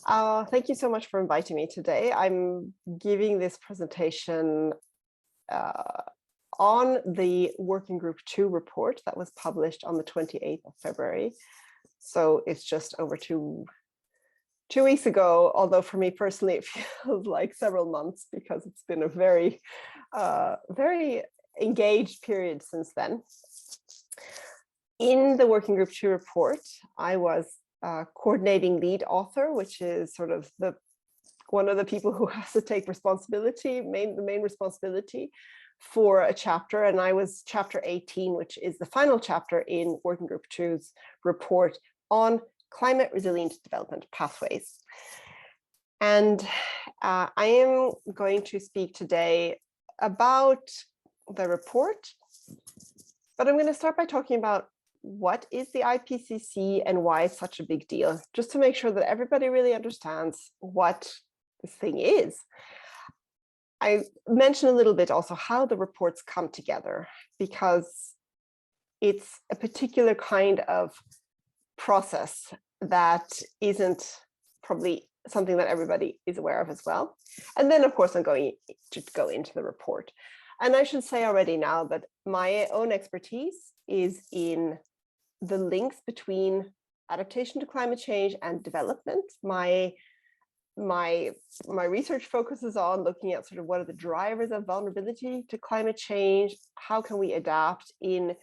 Thank you so much for inviting me today. I'm giving this presentation on the Working Group 2 report that was published on the 28th of February. So it's just over two weeks ago, although for me personally, it feels like several months because it's been a very engaged period since then. In the Working Group 2 report, I was coordinating lead author, which is sort of one of the people who has to take responsibility, the main responsibility for a chapter. And I was chapter 18, which is the final chapter in Working Group 2's report on climate resilient development pathways. And I am going to speak today about the report, but I'm going to start by talking about what is the IPCC and why it's such a big deal, just to make sure that everybody really understands what this thing is. I mentioned a little bit also how the reports come together, because it's a particular kind of process that isn't probably something that everybody is aware of as well. And then, of course, I'm going to go into the report. And I should say already now that my own expertise is in the links between adaptation to climate change and development. My research focuses on looking at sort of what are the drivers of vulnerability to climate change, how can we adapt in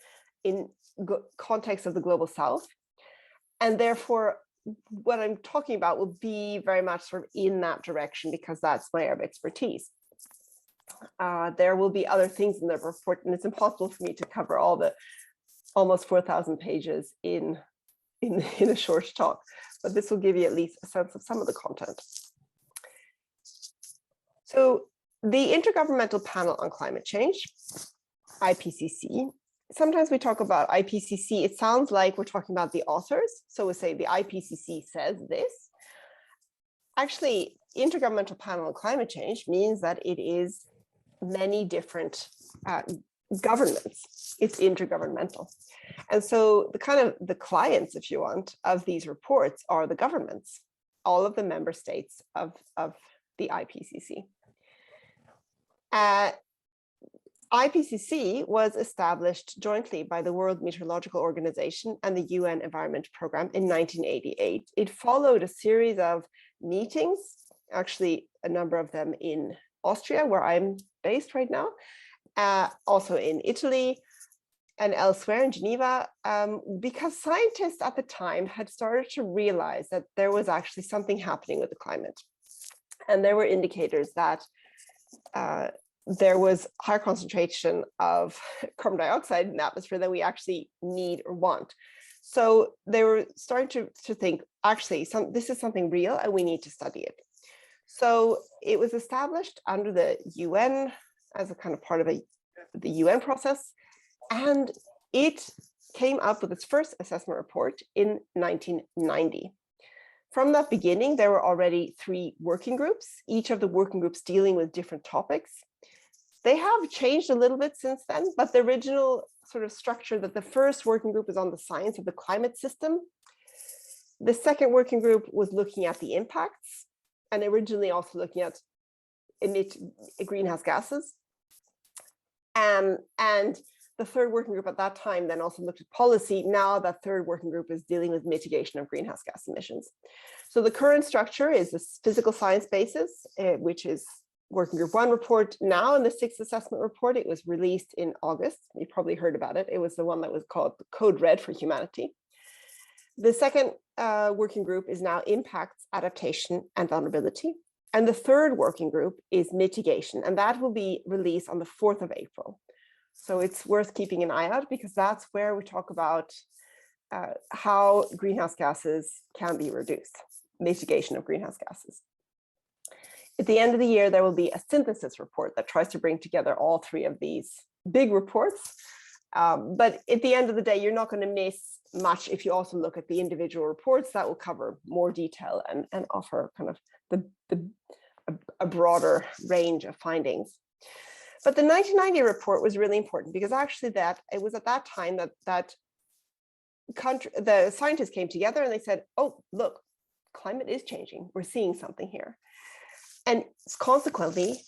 context of the global south, and therefore what I'm talking about will be very much sort of in that direction because that's my area of expertise. There will be other things in the report, and it's impossible for me to cover all the almost 4,000 pages in a short talk, but this will give you at least a sense of some of the content. So the Intergovernmental Panel on Climate Change, IPCC, sometimes we talk about IPCC, it sounds like we're talking about the authors. So we say the IPCC says this. Actually, Intergovernmental Panel on Climate Change means that it is many different governments. It's intergovernmental. And so the clients, if you want, of these reports are the governments, all of the member states of the IPCC. IPCC was established jointly by the World Meteorological Organization and the UN Environment Programme in 1988. It followed a series of meetings, actually a number of them in Austria, where I'm based right now, also in Italy and elsewhere in Geneva, because scientists at the time had started to realize that there was actually something happening with the climate. And there were indicators that there was higher concentration of carbon dioxide in the atmosphere than we actually need or want. So they were starting to think, actually, this is something real and we need to study it. So it was established under the UN as a kind of part of the UN process, and it came up with its first assessment report in 1990. From that beginning, there were already 3 working groups, each of the working groups dealing with different topics. They have changed a little bit since then, but the original sort of structure that the first working group is on the science of the climate system. The second working group was looking at the impacts, and originally also looking at greenhouse gases. And the third working group at that time then also looked at policy. Now that third working group is dealing with mitigation of greenhouse gas emissions. So the current structure is this physical science basis, which is Working Group 1 report now, in the 6th assessment report. It was released in August. You probably heard about it. It was the one that was called Code Red for Humanity. The second working group is now impacts, adaptation, and vulnerability. And the third working group is mitigation, and that will be released on the 4th of April. So it's worth keeping an eye out, because that's where we talk about how greenhouse gases can be reduced, mitigation of greenhouse gases. At the end of the year, there will be a synthesis report that tries to bring together all 3 of these big reports. But at the end of the day, you're not going to miss much if you also look at the individual reports that will cover more detail and offer kind of a broader range of findings. But the 1990 report was really important because actually it was at that time that the scientists came together and they said, oh, look, climate is changing. We're seeing something here. And consequently,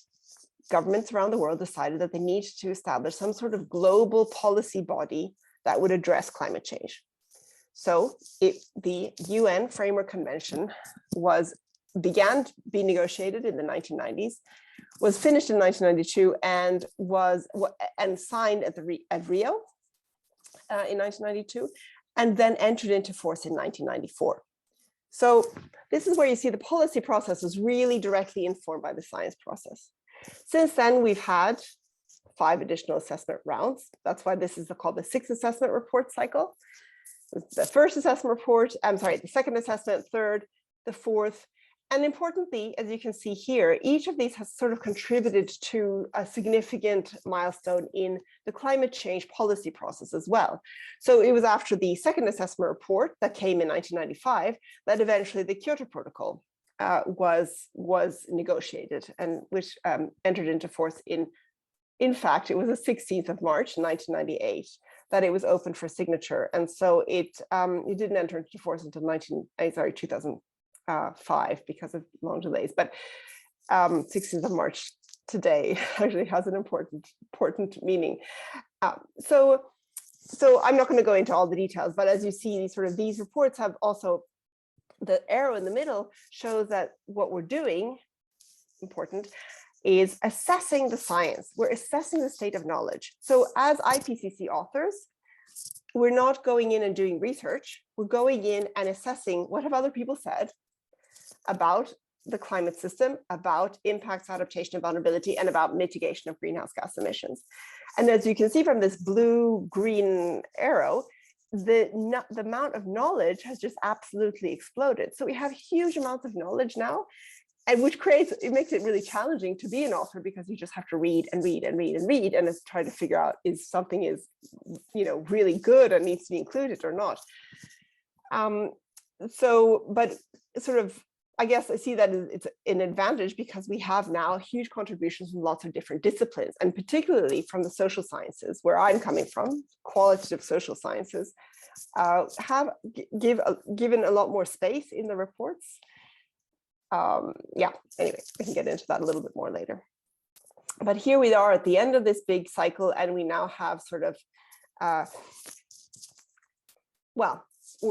governments around the world decided that they needed to establish some sort of global policy body that would address climate change. So the UN Framework Convention began to be negotiated in the 1990s, was finished in 1992, and signed at Rio in 1992, and then entered into force in 1994. So this is where you see the policy process is really directly informed by the science process. Since then, we've had 5 additional assessment rounds. That's why this is called the 6th assessment report cycle. The first assessment report, the second assessment, third, the fourth. And importantly, as you can see here, each of these has sort of contributed to a significant milestone in the climate change policy process as well. So it was after the second assessment report that came in 1995 that eventually the Kyoto Protocol was negotiated, and which entered into force in fact, it was the 16th of March, 1998, that it was open for signature. And so it didn't enter into force until 2005 because of long delays. But 16th of March today actually has an important meaning. So I'm not going to go into all the details, but as you see, these reports have also, the arrow in the middle shows that what we're doing, important, is assessing the science. We're assessing the state of knowledge. So as IPCC authors, we're not going in and doing research. We're going in and assessing what have other people said about the climate system, about impacts, adaptation, and vulnerability, and about mitigation of greenhouse gas emissions. And as you can see from this blue-green arrow, the amount of knowledge has just absolutely exploded. So we have huge amounts of knowledge now, and which makes it really challenging to be an author, because you just have to read and read and read and read, and try to figure out is something really good and needs to be included or not. But sort of, I guess I see that it's an advantage because we have now huge contributions from lots of different disciplines, and particularly from the social sciences, where I'm coming from, qualitative social sciences, have given a lot more space in the reports. Anyway, we can get into that a little bit more later. But here we are at the end of this big cycle, and we now have sort of, we're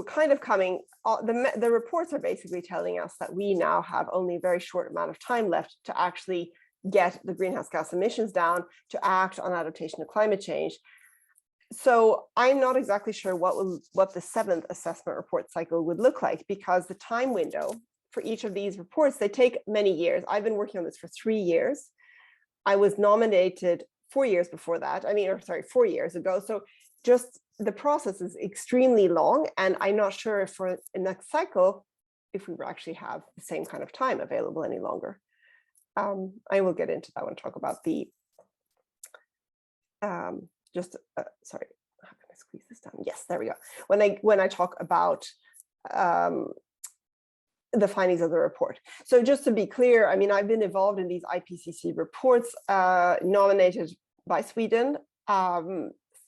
kind of coming, the reports are basically telling us that we now have only a very short amount of time left to actually get the greenhouse gas emissions down, to act on adaptation to climate change. So I'm not exactly sure what the 7th assessment report cycle would look like, because the time window for each of these reports, they take many years. I've been working on this for 3 years. I was nominated 4 years before that. 4 years ago. So just the process is extremely long, and I'm not sure if for the next cycle, if we will actually have the same kind of time available any longer. I will get into that one, talk about the, sorry, how can I squeeze this down? Yes, there we go. When I talk about the findings of the report. So just to be clear, I've been involved in these IPCC reports nominated by Sweden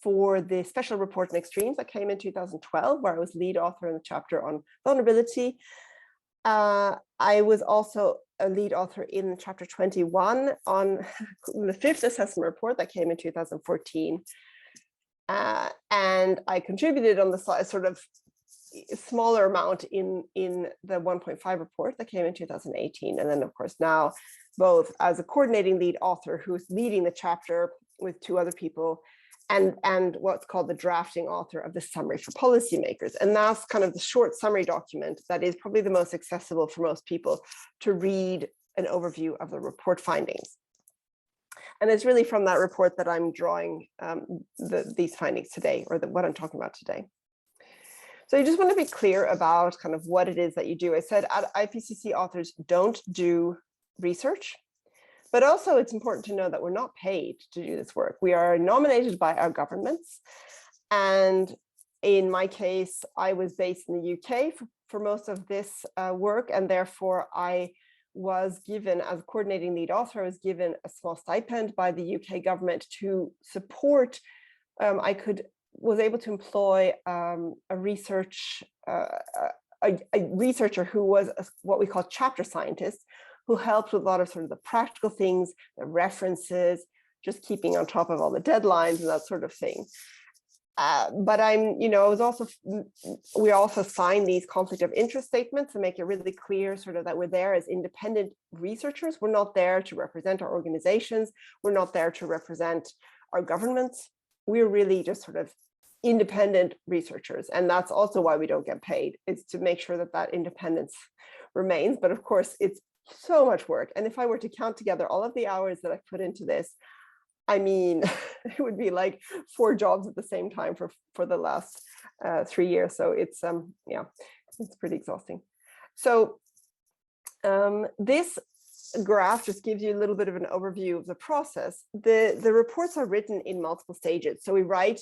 for the special report on extremes that came in 2012, where I was lead author in the chapter on vulnerability. I was also a lead author in chapter 21 on the 5th assessment report that came in 2014. And I contributed on the sort of smaller amount in the 1.5 report that came in 2018. And then, of course, now both as a coordinating lead author who's leading the chapter with 2 other people, and what's called the drafting author of the summary for policymakers. And that's kind of the short summary document that is probably the most accessible for most people to read an overview of the report findings. And it's really from that report that I'm drawing these findings today, or what I'm talking about today. So you just want to be clear about kind of what it is that you do. I said IPCC authors don't do research, but also it's important to know that we're not paid to do this work. We are nominated by our governments. And in my case, I was based in the UK for most of this work, and therefore I was given, as coordinating lead author, I was given a small stipend by the UK government to support. I was able to employ a research a researcher who was what we call chapter scientist, who helped with a lot of sort of the practical things, the references, just keeping on top of all the deadlines and that sort of thing. But we also signed these conflict of interest statements to make it really clear sort of that we're there as independent researchers. We're not there to represent our organizations. We're not there to represent our governments. We're really just sort of independent researchers. And that's also why we don't get paid, is to make sure that that independence remains. But of course, it's so much work. And if I were to count together all of the hours that I've put into this, I mean, it would be like 4 jobs at the same time for the last 3 years. So it's, yeah, it's pretty exhausting. So this graph just gives you a little bit of an overview of the process. The reports are written in multiple stages. So we write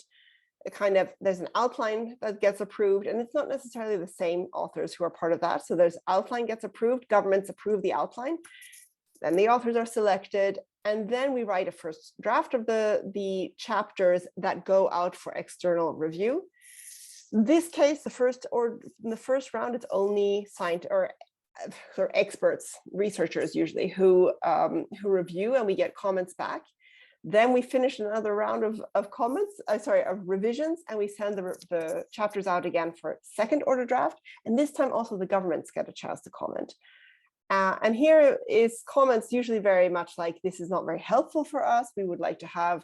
a kind of, there's an outline that gets approved, and it's not necessarily the same authors who are part of that. So there's outline gets approved, governments approve the outline, then the authors are selected, and then we write a first draft of the chapters that go out for external review. In this case, in the first round, it's only experts, researchers usually, who review, and we get comments back. Then we finish another round of revisions, and we send the chapters out again for second order draft. And this time also the governments get a chance to comment. And here is comments usually very much like, this is not very helpful for us. We would like to have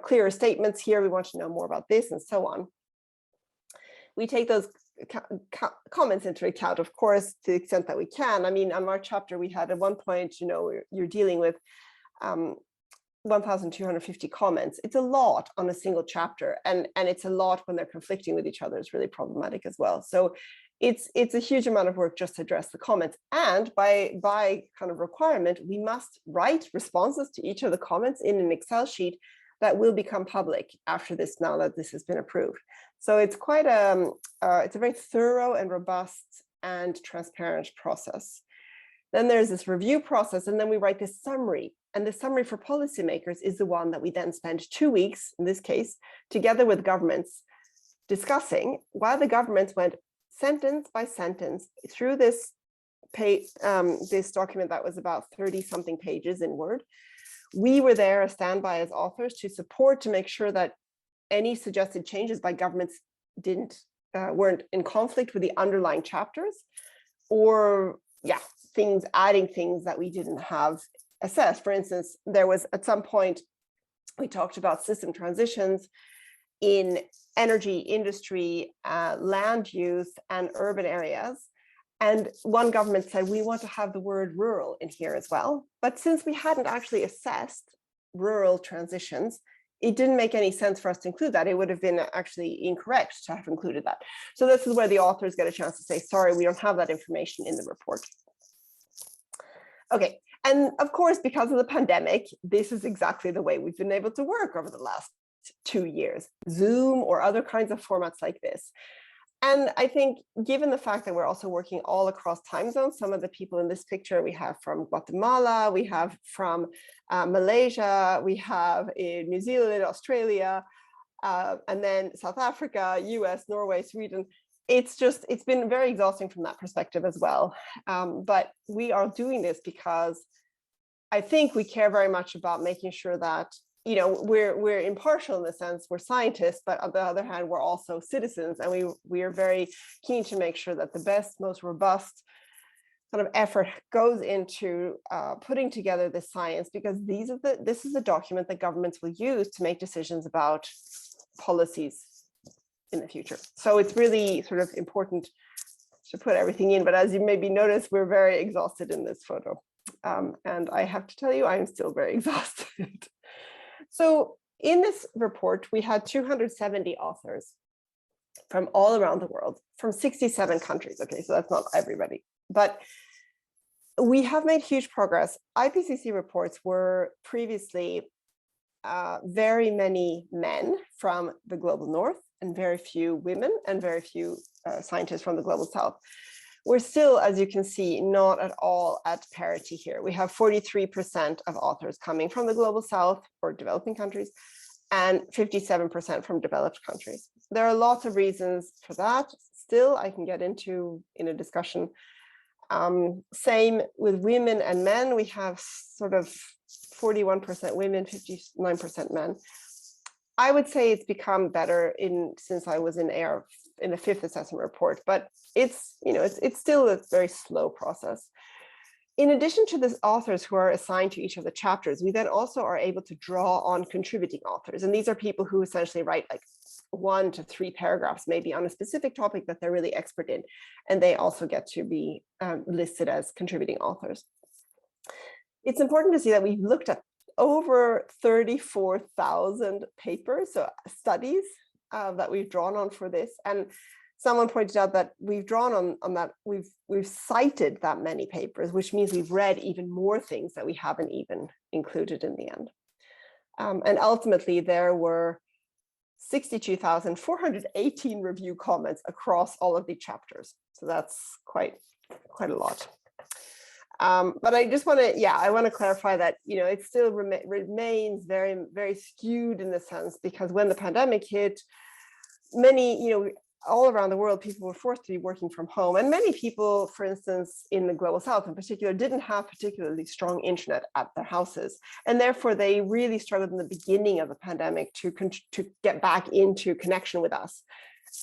clearer statements here. We want to know more about this, and so on. We take those comments into account, of course, to the extent that we can. I mean, on our chapter, we had at one point, you're dealing with 1,250 comments. It's a lot on a single chapter, and it's a lot when they're conflicting with each other. It's really problematic as well. So it's a huge amount of work just to address the comments. And by kind of requirement, we must write responses to each of the comments in an Excel sheet that will become public after this, now that this has been approved. So it's quite it's a very thorough and robust and transparent process. Then there's this review process, and then we write this summary. And the summary for policymakers is the one that we then spend 2 weeks, in this case, together with governments, discussing, while the governments went sentence by sentence through this document that was about 30-something pages in Word. We were there as standby as authors to support, to make sure that any suggested changes by governments weren't in conflict with the underlying chapters, or adding things that we didn't have assessed. For instance, there was at some point, we talked about system transitions in energy, industry, land use, and urban areas. And one government said, we want to have the word rural in here as well. But since we hadn't actually assessed rural transitions, it didn't make any sense for us to include that. It would have been actually incorrect to have included that. So this is where the authors get a chance to say, sorry, we don't have that information in the report. Okay, and of course, because of the pandemic, this is exactly the way we've been able to work over the last 2 years, Zoom or other kinds of formats like this. And I think, given the fact that we're also working all across time zones, some of the people in this picture we have from Guatemala, we have from Malaysia, we have in New Zealand, Australia, and then South Africa, US, Norway, Sweden. It's been very exhausting from that perspective as well. But we are doing this because I think we care very much about making sure that we're impartial in the sense we're scientists, but on the other hand, we're also citizens, and we are very keen to make sure that the best, most robust kind of effort goes into putting together this science, because this is a document that governments will use to make decisions about policies in the future. So it's really sort of important to put everything in, but as you maybe notice, we're very exhausted in this photo. And I have to tell you, I'm still very exhausted. So in this report, we had 270 authors from all around the world, from 67 countries. Okay, so that's not everybody, but we have made huge progress. IPCC reports were previously very many men from the global north and very few women and very few scientists from the global south. We're still, as you can see, not at all at parity here. We have 43% of authors coming from the global south or developing countries, and 57% from developed countries. There are lots of reasons for that. Still, I can get into in a discussion. Same with women and men. We have sort of 41% women, 59% men. I would say it's become better since I was in the fifth assessment report, but it's still a very slow process. In addition to the authors who are assigned to each of the chapters, we then also are able to draw on contributing authors. And these are people who essentially write like 1 to 3 paragraphs, maybe on a specific topic that they're really expert in. And they also get to be listed as contributing authors. It's important to see that we've looked at over 34,000 papers, so studies that we've drawn on for this. And someone pointed out that we've drawn on that, we've cited that many papers, which means we've read even more things that we haven't even included in the end. And ultimately, there were 62,418 review comments across all of the chapters. So that's quite a lot. But I just want to, I want to clarify that, it still remains very, very skewed in the sense, because when the pandemic hit, many, all around the world, people were forced to be working from home. And many people, for instance, in the global south in particular, didn't have particularly strong internet at their houses. And therefore, they really struggled in the beginning of the pandemic to get back into connection with us.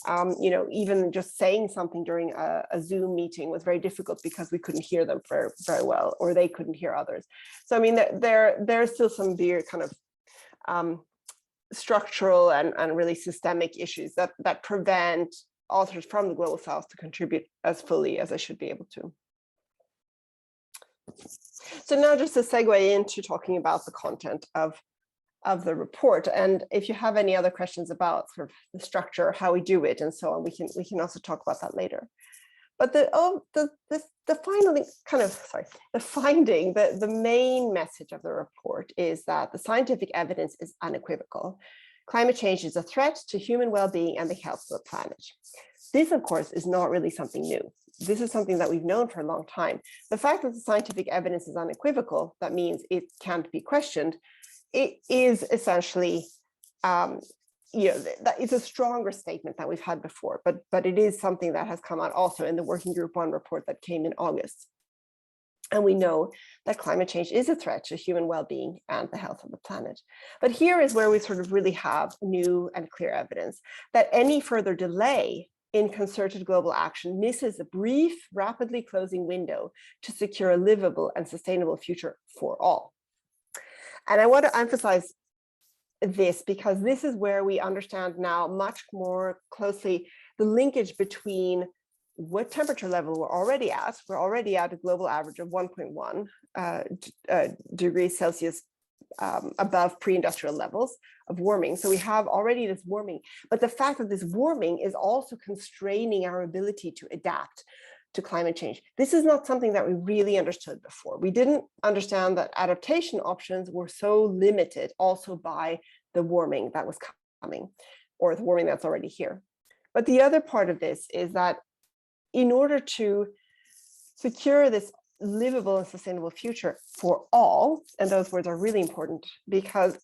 Even just saying something during a Zoom meeting was very difficult because we couldn't hear them very, very well, or they couldn't hear others. So, I mean, there's still some weird kind of structural and really systemic issues that prevent authors from the global south to contribute as fully as they should be able to. So now just to segue into talking about the content of the report, and if you have any other questions about sort of the structure, how we do it, and so on, we can also talk about that later. But the main message of the report is that the scientific evidence is unequivocal. Climate change is a threat to human well-being and the health of the planet. This, of course, is not really something new. This is something that we've known for a long time. The fact that the scientific evidence is unequivocal, that means it can't be questioned. It is essentially, that it's a stronger statement than we've had before, but it is something that has come out also in the Working Group 1 report that came in August. And we know that climate change is a threat to human well-being and the health of the planet. But here is where we sort of really have new and clear evidence that any further delay in concerted global action misses a brief, rapidly closing window to secure a livable and sustainable future for all. And I want to emphasize this because this is where we understand now much more closely the linkage between what temperature level we're already at. We're already at a global average of 1.1 degrees Celsius above pre-industrial levels of warming. So we have already this warming, but the fact that this warming is also constraining our ability to adapt to climate change. This is not something that we really understood before. We didn't understand that adaptation options were so limited also by the warming that was coming, or the warming that's already here. But the other part of this is that in order to secure this livable and sustainable future for all, and those words are really important because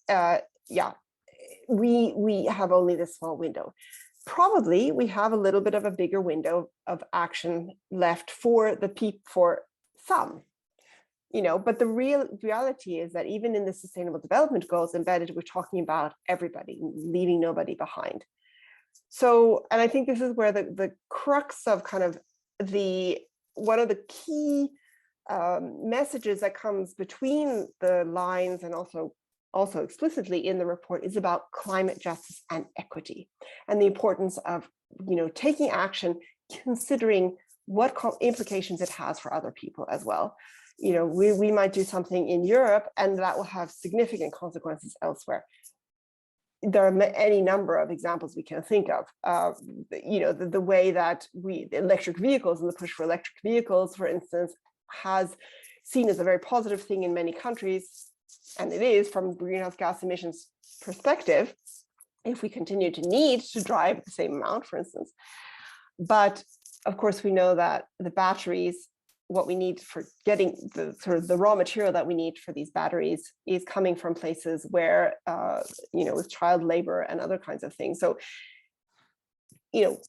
we have only this small window. Probably we have a little bit of a bigger window of action left for some, but the reality is that even in the Sustainable Development Goals embedded, we're talking about everybody, leaving nobody behind. So, and I think this is where the crux of kind of one of the key messages that comes between the lines and also explicitly in the report is about climate justice and equity, and the importance of taking action, considering what implications it has for other people as well. We might do something in Europe and that will have significant consequences elsewhere. There are any number of examples we can think of. The way that electric vehicles and the push for electric vehicles, for instance, has seen as a very positive thing in many countries. And it is from greenhouse gas emissions perspective, if we continue to need to drive the same amount, for instance. But of course, we know that the batteries what we need for getting the sort of the raw material that we need for these batteries is coming from places where, with child labor and other kinds of things. So,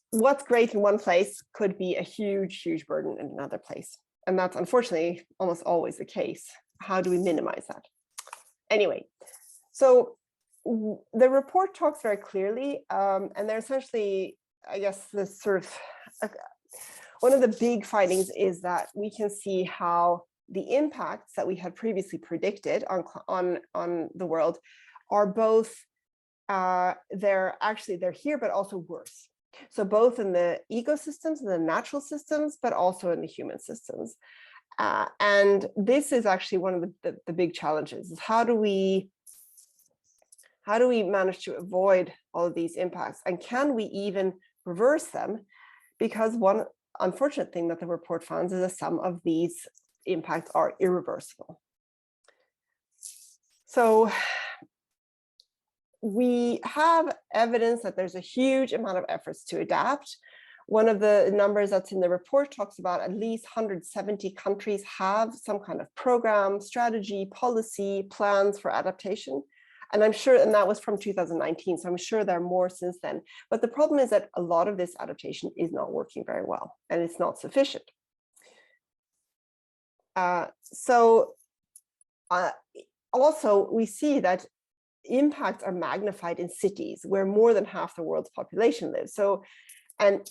what's great in one place could be a huge, huge burden in another place. And that's unfortunately almost always the case. How do we minimize that? Anyway, so the report talks very clearly, and they're essentially, I guess, this sort of, one of the big findings is that we can see how the impacts that we had previously predicted on the world are both, they're here, but also worse. So both in the ecosystems and the natural systems, but also in the human systems. And this is actually one of the big challenges, is how do we manage to avoid all of these impacts? And can we even reverse them? Because one unfortunate thing that the report finds is that some of these impacts are irreversible. So we have evidence that there's a huge amount of efforts to adapt. One of the numbers that's in the report talks about at least 170 countries have some kind of program, strategy, policy, plans for adaptation. And I'm sure, and that was from 2019, so I'm sure there are more since then. But the problem is that a lot of this adaptation is not working very well, and it's not sufficient. Also, we see that impacts are magnified in cities where more than half the world's population lives. So, and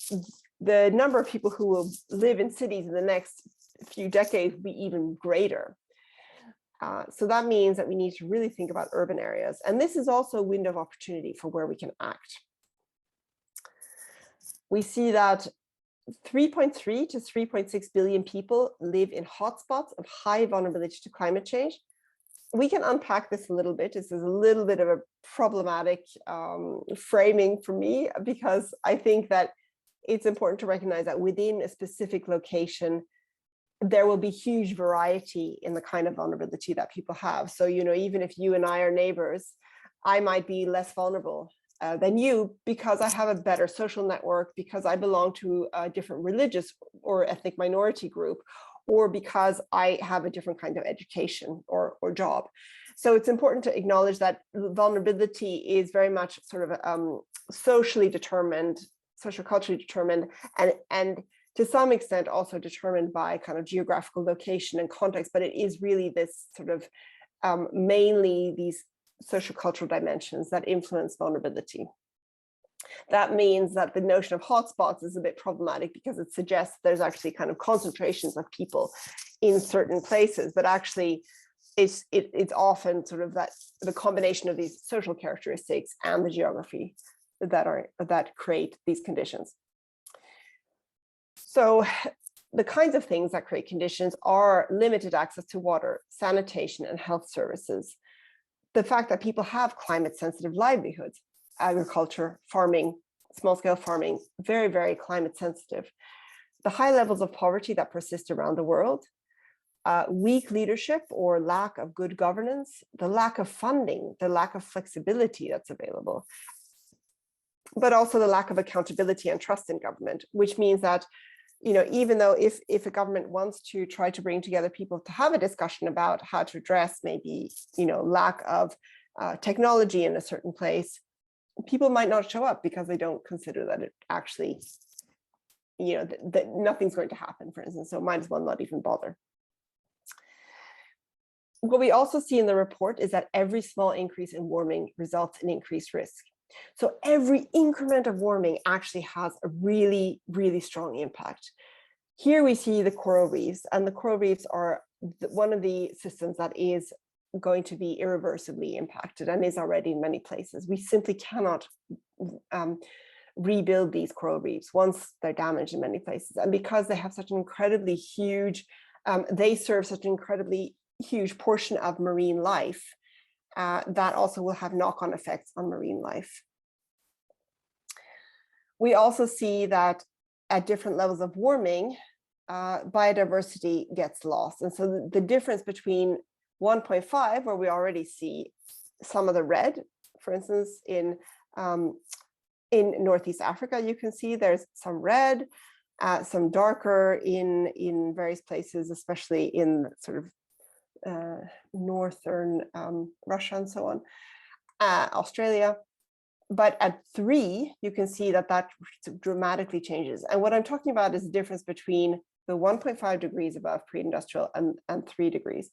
the number of people who will live in cities in the next few decades will be even greater. So that means that we need to really think about urban areas. And this is also a window of opportunity for where we can act. We see that 3.3 to 3.6 billion people live in hotspots of high vulnerability to climate change. We can unpack this a little bit. This is a little bit of a problematic framing for me, because I think that it's important to recognize that within a specific location, there will be huge variety in the kind of vulnerability that people have. So, even if you and I are neighbors, I might be less vulnerable than you because I have a better social network, because I belong to a different religious or ethnic minority group, or because I have a different kind of education or job. So it's important to acknowledge that vulnerability is very much sort of socially determined, socioculturally determined, and to some extent also determined by kind of geographical location and context, but it is really this sort of mainly these sociocultural dimensions that influence vulnerability. That means that the notion of hotspots is a bit problematic because it suggests there's actually kind of concentrations of people in certain places, but actually it's often sort of that the combination of these social characteristics and the geography that create these conditions. So the kinds of things that create conditions are limited access to water, sanitation, and health services. The fact that people have climate sensitive livelihoods, agriculture, farming, small-scale farming, very, very climate sensitive. The high levels of poverty that persist around the world, weak leadership or lack of good governance, the lack of funding, the lack of flexibility that's available, but also the lack of accountability and trust in government, which means that, even though if a government wants to try to bring together people to have a discussion about how to address maybe, lack of technology in a certain place, people might not show up because they don't consider that it actually, that nothing's going to happen, for instance, so might as well not even bother. What we also see in the report is that every small increase in warming results in increased risk. So every increment of warming actually has a really, really strong impact. Here we see the coral reefs, and the coral reefs are one of the systems that is going to be irreversibly impacted and is already in many places. We simply cannot rebuild these coral reefs once they're damaged in many places. And because they have such an incredibly huge, they serve such an incredibly huge portion of marine life, that also will have knock-on effects on marine life. We also see that at different levels of warming, biodiversity gets lost. And so the difference between 1.5, where we already see some of the red, for instance, in Northeast Africa, you can see there's some red, some darker in various places, especially in sort of northern Russia and so on, Australia. But at 3, you can see that that dramatically changes. And what I'm talking about is the difference between the 1.5 degrees above pre-industrial and 3 degrees.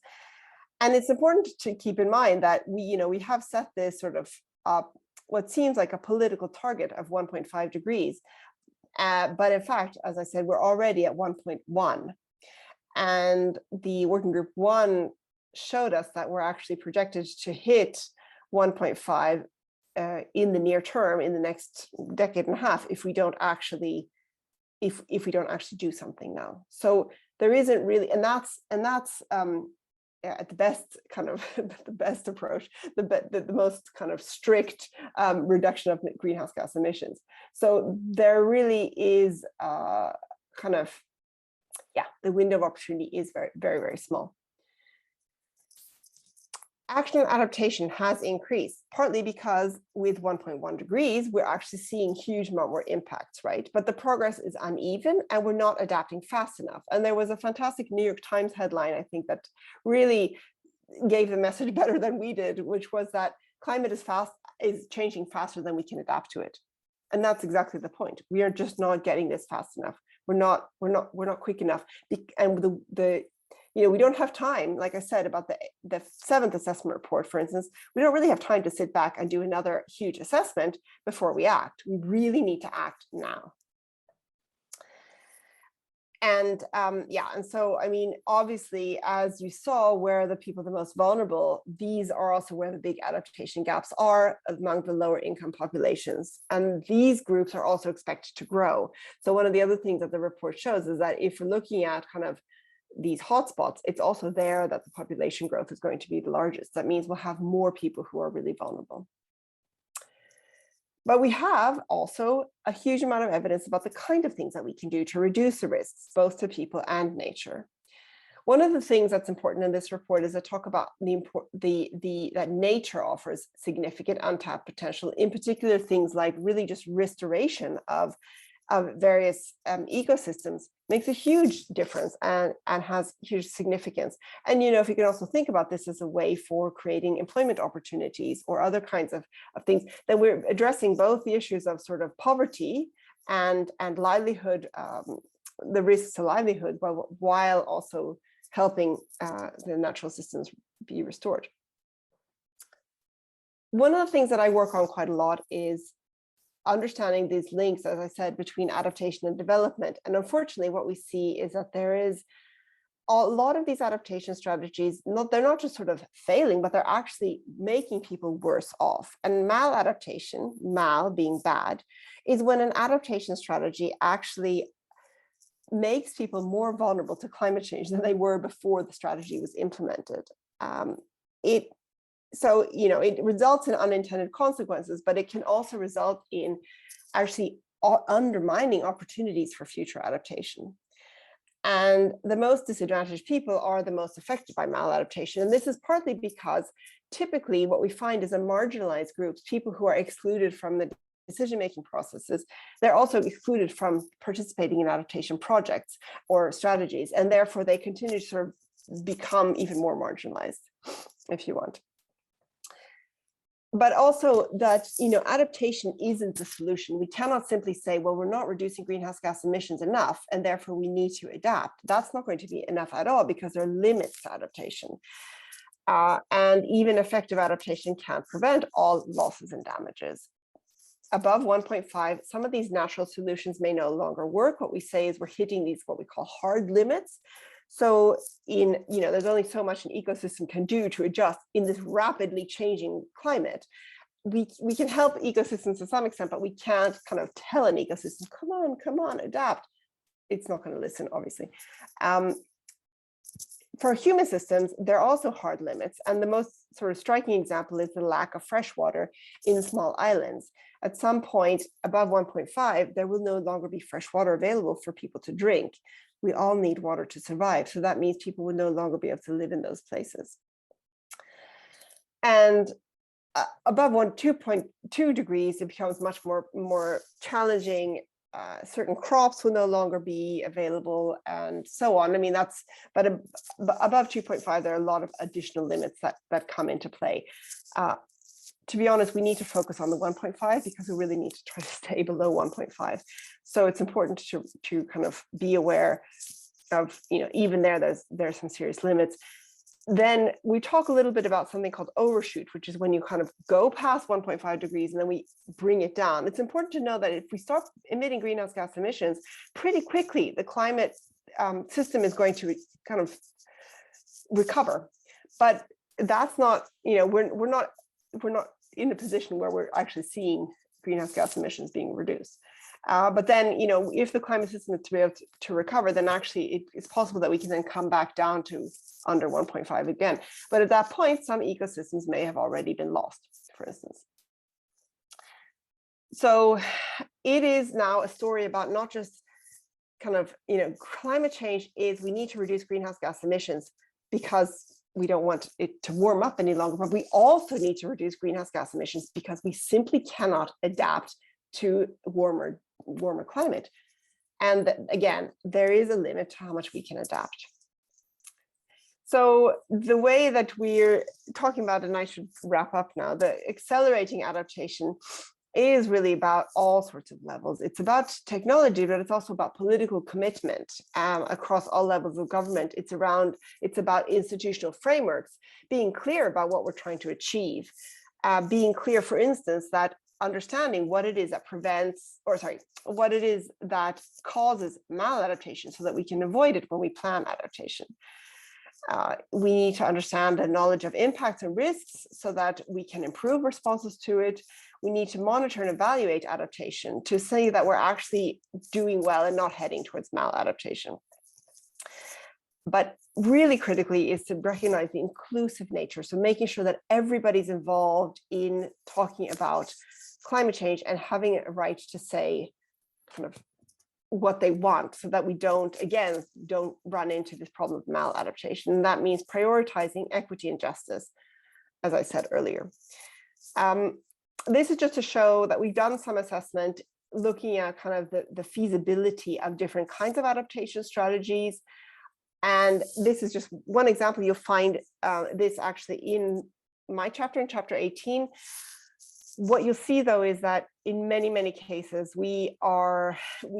And it's important to keep in mind that we have set this sort of what seems like a political target of 1.5 degrees. But in fact, as I said, we're already at 1.1. And the working group 1 showed us that we're actually projected to hit 1.5 in the near term, in the next decade and a half, if we don't actually do something now. So there isn't really, and that's at the best kind of the best approach, the most kind of strict reduction of greenhouse gas emissions. So there really is kind of, the window of opportunity is very, very, very small. Action and adaptation has increased, partly because with 1.1 degrees, we're actually seeing huge amount more impacts, right? But the progress is uneven and we're not adapting fast enough. And there was a fantastic New York Times headline, I think, that really gave the message better than we did, which was that climate is changing faster than we can adapt to it. And that's exactly the point. We are just not getting this fast enough. We're not quick enough. And we don't have time, like I said, about the 7th assessment report, for instance, we don't really have time to sit back and do another huge assessment before we act. We really need to act now. And and so, I mean, obviously, as you saw, where the people the most vulnerable, these are also where the big adaptation gaps are among the lower income populations. And these groups are also expected to grow. So one of the other things that the report shows is that if we're looking at kind of these hotspots, it's also there that the population growth is going to be the largest. That means we'll have more people who are really vulnerable. But we have also a huge amount of evidence about the kind of things that we can do to reduce the risks, both to people and nature. One of the things that's important in this report is to talk about that nature offers significant untapped potential, in particular things like really just restoration of various ecosystems makes a huge difference and has huge significance. And if you can also think about this as a way for creating employment opportunities or other kinds of things, then we're addressing both the issues of sort of poverty and livelihood, the risks to livelihood, while also helping the natural systems be restored. One of the things that I work on quite a lot is understanding these links, as I said, between adaptation and development. And unfortunately, what we see is that there is a lot of these adaptation strategies, they're not just sort of failing, but they're actually making people worse off. And maladaptation, mal being bad, is when an adaptation strategy actually makes people more vulnerable to climate change than they were before the strategy was implemented. So, it results in unintended consequences, but it can also result in actually undermining opportunities for future adaptation. And the most disadvantaged people are the most affected by maladaptation. And this is partly because typically what we find is a marginalized groups, people who are excluded from the decision-making processes, they're also excluded from participating in adaptation projects or strategies. And therefore they continue to sort of become even more marginalized, if you want. But also that, adaptation isn't the solution. We cannot simply say, well, we're not reducing greenhouse gas emissions enough, and therefore we need to adapt. That's not going to be enough at all, because there are limits to adaptation. And even effective adaptation can't prevent all losses and damages. Above 1.5, some of these natural solutions may no longer work. What we say is we're hitting these, what we call hard limits. So there's only so much an ecosystem can do to adjust in this rapidly changing climate. We can help ecosystems to some extent, but we can't kind of tell an ecosystem, come on, adapt. It's not going to listen, obviously. For human systems, there are also hard limits. And the most sort of striking example is the lack of fresh water in small islands. At some point above 1.5, there will no longer be fresh water available for people to drink. We all need water to survive. So that means people will no longer be able to live in those places. And above 2.2 degrees, it becomes much more challenging certain crops will no longer be available, and so on. I mean, but above 2.5, there are a lot of additional limits that come into play. To be honest, we need to focus on the 1.5 because we really need to try to stay below 1.5. So it's important to kind of be aware of, even there's some serious limits. Then we talk a little bit about something called overshoot, which is when you kind of go past 1.5 degrees and then we bring it down. It's important to know that if we start emitting greenhouse gas emissions, pretty quickly the climate system is going to kind of recover. But that's not, we're not in a position where we're actually seeing greenhouse gas emissions being reduced. But then, if the climate system is to be able to recover, then actually it's possible that we can then come back down to under 1.5 again. But at that point, some ecosystems may have already been lost, for instance. So it is now a story about not just kind of, climate change is we need to reduce greenhouse gas emissions because we don't want it to warm up any longer, but we also need to reduce greenhouse gas emissions because we simply cannot adapt to warmer climate. And again, there is a limit to how much we can adapt. So the way that we're talking about, and I should wrap up now, the accelerating adaptation is really about all sorts of levels. It's about technology, but it's also about political commitment across all levels of government. It's about institutional frameworks, being clear about what we're trying to achieve, being clear, for instance, that understanding what it is that what it is that causes maladaptation so that we can avoid it when we plan adaptation. We need to understand the knowledge of impacts and risks so that we can improve responses to it. We need to monitor and evaluate adaptation to say that we're actually doing well and not heading towards maladaptation. But really critically is to recognize the inclusive nature. So making sure that everybody's involved in talking about climate change and having a right to say kind of what they want so that we don't run into this problem of maladaptation. And that means prioritizing equity and justice, as I said earlier. This is just to show that we've done some assessment looking at kind of the feasibility of different kinds of adaptation strategies. And this is just one example. You'll find this actually in my chapter, in chapter 18. What you'll see, though, is that in many, many cases, we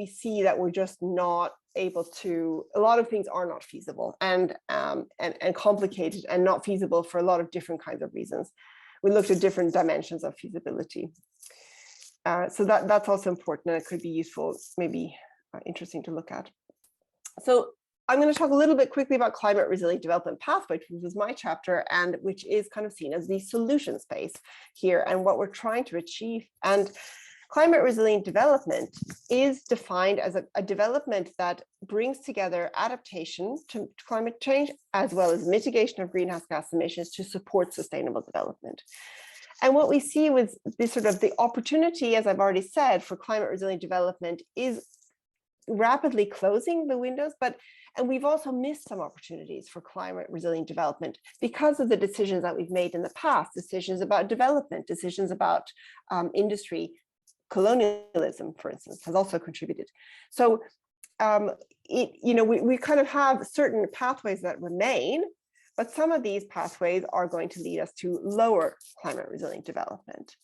see that we're just not able to, a lot of things are not feasible and complicated and not feasible for a lot of different kinds of reasons. We looked at different dimensions of feasibility. So that's also important, and it could be useful, maybe interesting to look at. So I'm going to talk a little bit quickly about climate resilient development pathway, which is my chapter, and which is kind of seen as the solution space here and what we're trying to achieve. And climate resilient development is defined as a development that brings together adaptation to climate change, as well as mitigation of greenhouse gas emissions to support sustainable development. And what we see with this sort of the opportunity, as I've already said, for climate resilient development is rapidly closing the windows, and we've also missed some opportunities for climate resilient development because of the decisions that we've made in the past, decisions about development, decisions about industry. Colonialism, for instance, has also contributed. So we kind of have certain pathways that remain, but some of these pathways are going to lead us to lower climate resilient development.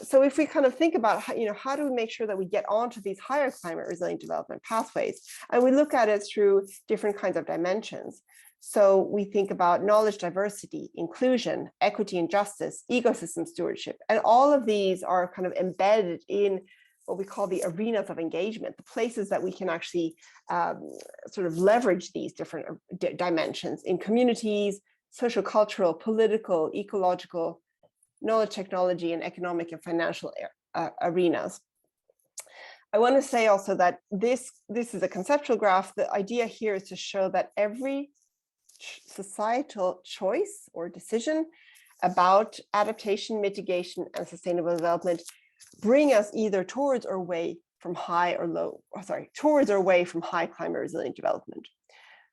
So if we kind of think about how do we make sure that we get onto these higher climate resilient development pathways, and we look at it through different kinds of dimensions. So we think about knowledge diversity, inclusion, equity and justice, ecosystem stewardship, and all of these are kind of embedded in what we call the arenas of engagement, the places that we can actually sort of leverage these different dimensions in communities, social, cultural, political, ecological, knowledge, technology, and economic and financial arenas. I want to say also that this is a conceptual graph. The idea here is to show that every societal choice or decision about adaptation, mitigation, and sustainable development bring us either towards or away from high climate resilient development.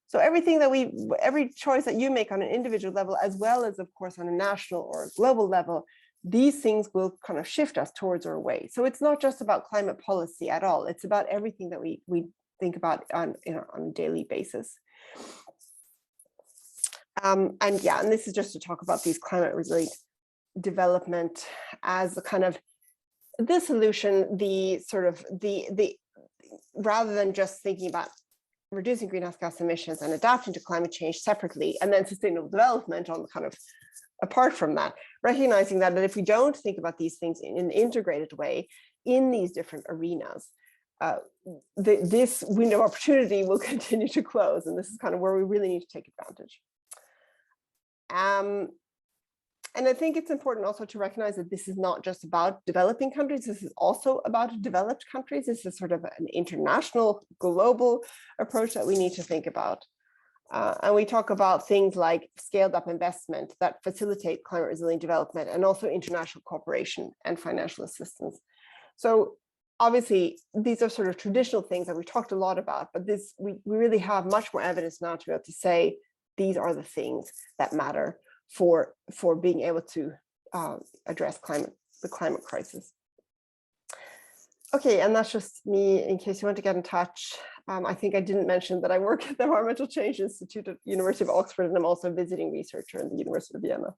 So every choice that you make on an individual level, as well as, of course, on a national or global level, these things will kind of shift us towards our way. So it's not just about climate policy at all. It's about everything that we think about on a daily basis. And this is just to talk about these climate resilient development as a kind of the solution, rather than just thinking about reducing greenhouse gas emissions and adapting to climate change separately, and then sustainable development on the kind of apart from that, recognizing that if we don't think about these things in an integrated way in these different arenas, this window of opportunity will continue to close. And this is kind of where we really need to take advantage. And I think it's important also to recognize that this is not just about developing countries. This is also about developed countries. This is sort of an international, global approach that we need to think about. And we talk about things like scaled up investment that facilitate climate resilient development, and also international cooperation and financial assistance. So obviously, these are sort of traditional things that we talked a lot about, but we really have much more evidence now to be able to say these are the things that matter for being able to address the climate crisis. Okay, and that's just me in case you want to get in touch. I think I didn't mention that I work at the Environmental Change Institute at the University of Oxford, and I'm also a visiting researcher in the University of Vienna.